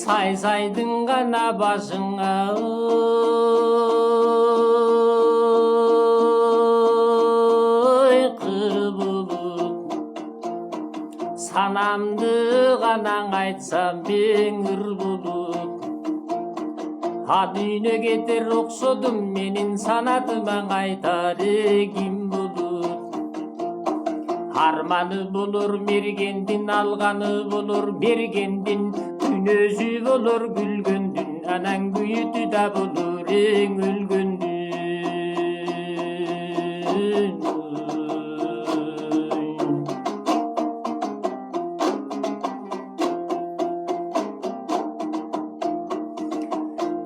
Сайдың ғана башыңа қыр болып, санамды ғана айтсам беңір болып. Ат үйіне кетер оқшодым, менің санатыма қайтар ким болып. Арманы болор мергендин, алғаны болор бергендин, күн өзі болор күлгөндүн, анан күйүтү да болор эң өлгөндүн.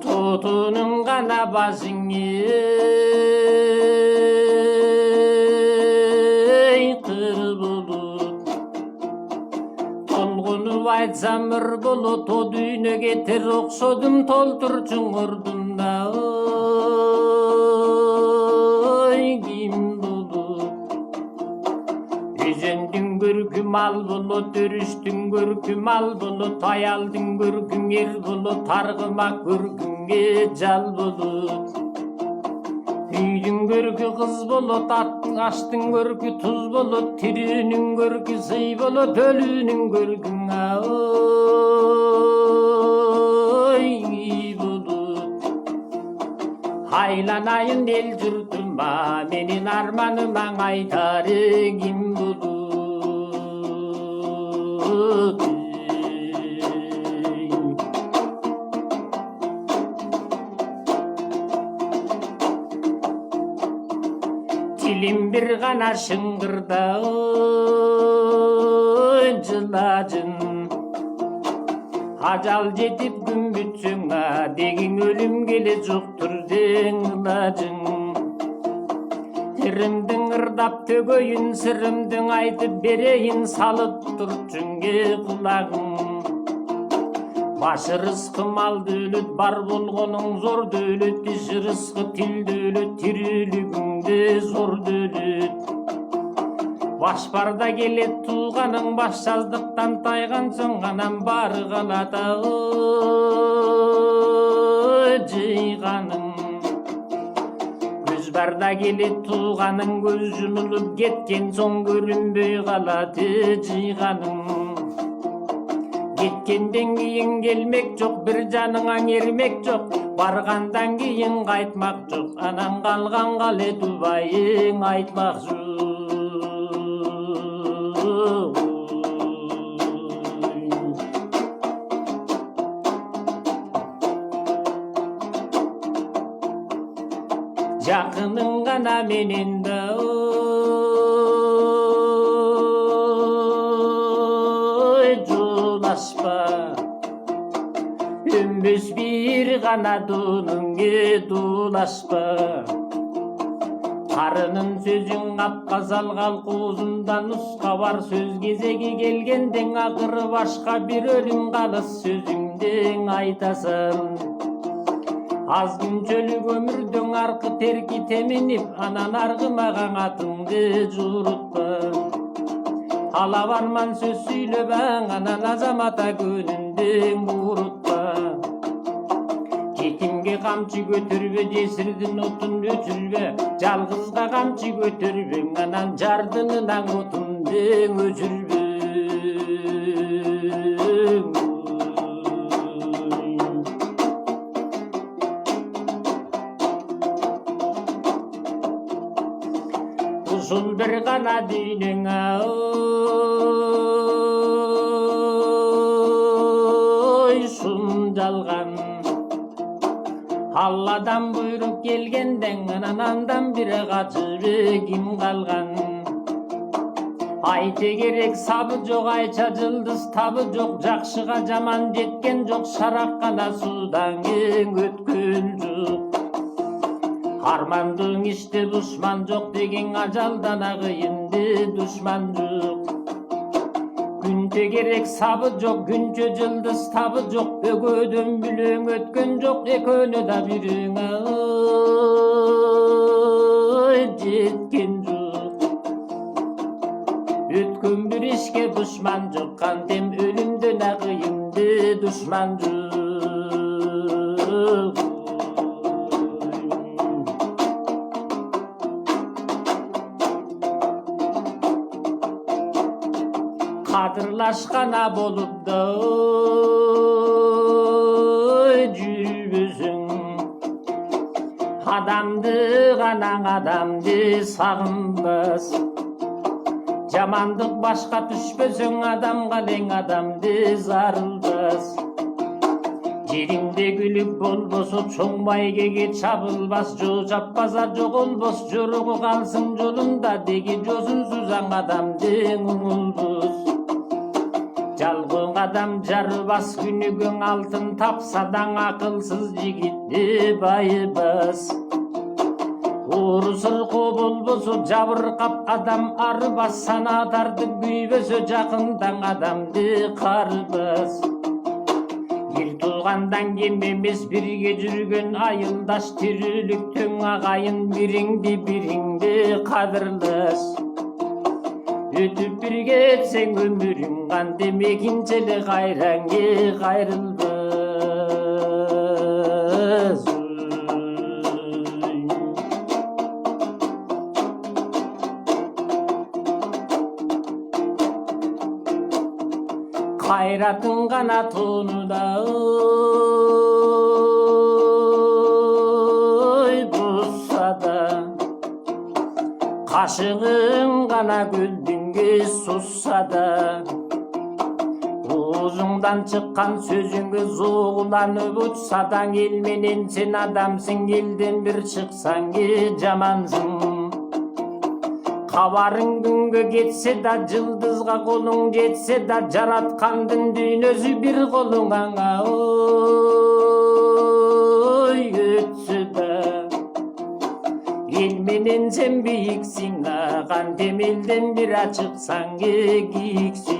Тотунун гана башыңы кыр болот, толгонуп айтсам ыр болот. О дүйнө кетер окшодум, толтурчуң ордунда ким болот. Өзөндүн көркү мал болот, өрүштүн көркү мал болот, аялдын көркүң ер болот, аргымак көркүңө жал болот. Үйдүн көркү кыз болот, аштын көркү туз болот, тирүүнүн көркү сый болот, өлүүнүн көркүң болот. Айланайын эл журтума, менин арманыма айтар ким болот. Тилим бир гана шыңгырда жылажын, ажал жетип күн бүтсөңа дегиң өлүм келе жоктур дең ылажың. Тиримдин ырдап төгөйүн, сырымдын айтып берейин, салып турчуңге кулагың. Башы рызкы мал дөөлөт, бар болгонуң зор дөөлөт, иш рызкы тил дөөлөт, тирүүлүгүңдө зор дөөлөт. Баш барда келет тууганың, баш жаздыктан тайган соң анан баары калат жыйганың. Көз барда келет тууганың, көз жумулуп кеткен соң көрүнбөй калат жыйганың. Кеткенден кийин келмек жок, бир жаныңа эрмек жок, баргандан кийин кайтмак жок, анан калган кале тубайың айтмак жок. Жакының гана менен да жолашпа, өнбөс бир гана дунуңе дулашпа. Арынын сөзүң апказал калкуузунда нуска бар, сөз кезеги келгенден акыры башка бир өлүм калыс сөзүңден айтасың. Аз күнчөлүк өмүрдөң аркы терки теминип, анан аргымаган атыңды жуурутпа. Алап арман сөз сүйлөбөң, анан азамата көнүндөн буурутпа. Жетимге камчы көтөрбө, жесирдин отун өчүрбө, жалгызга камчы көтөрбөң, анан жардынынан отундөн өчүрбө. Ушул бир гана дүйнөң шун жалган. Алладан буйрук келгенден анан андан бире качып ким калган. Айте керек сабы жок, айча жылдыз табы жок, жакшыга жаман жеткен жок, шарак гана суудан кең өткөн жок. Армандың иште душман жок деген, ажалдан агыйынды душман жок. Күнтө керек сабы жок, күнчө жылдыз табы жок, өгөөдөн бүлөң өткөн жок, экөөнө да бирөң жеткен жок. Өткөн бир ишке душман жок, кантем өлүмдөн агыйынды душман жок. Kadırlaşkana bolup da жүрбөсүң. Адамды канаң адамды сагынбас. Жамандык башка түшпөсөң, адамга элең адамды зарылбас. Жериңде күлүп болбосо, чоң байгеге чабылбас. Жо жаппаса жоголбос, жорого калсың жолунда, деги жосунсуз аң адамдың уңулбус. Жалгың адам жарбас, күнүгөң алтын тапса даң, акылсыз жигитти байыбас. Ууру сыркоо болбосо, жабыркап адам арбас. Сана тартып күйбөсө, жакындаң адамды карбас. Бир туугандан кем эмес, бирге жүргөн айылдаш, тирүүлүктүң агайын, бириңди кадырлаш. Өтүп бир кетсең өмүрүң, кантемекинче эле кайраңы кайрылбас. Кайратың гана тоонуда бузса да, кашыгың гана көлдүңгө сусса да, оозуңдан чыккан сөзүңгө зооланып учса да, эл менен сен адамсың, элден бир чыксаң жамансың. Кабарың күнгө кетсе да, жылдызга колуң жетсе да, жараткандын дүйнөсү бир колуңа өтсө да, эл менен сен бийиксиң, кантем элден бир чыксаң кийиксиң.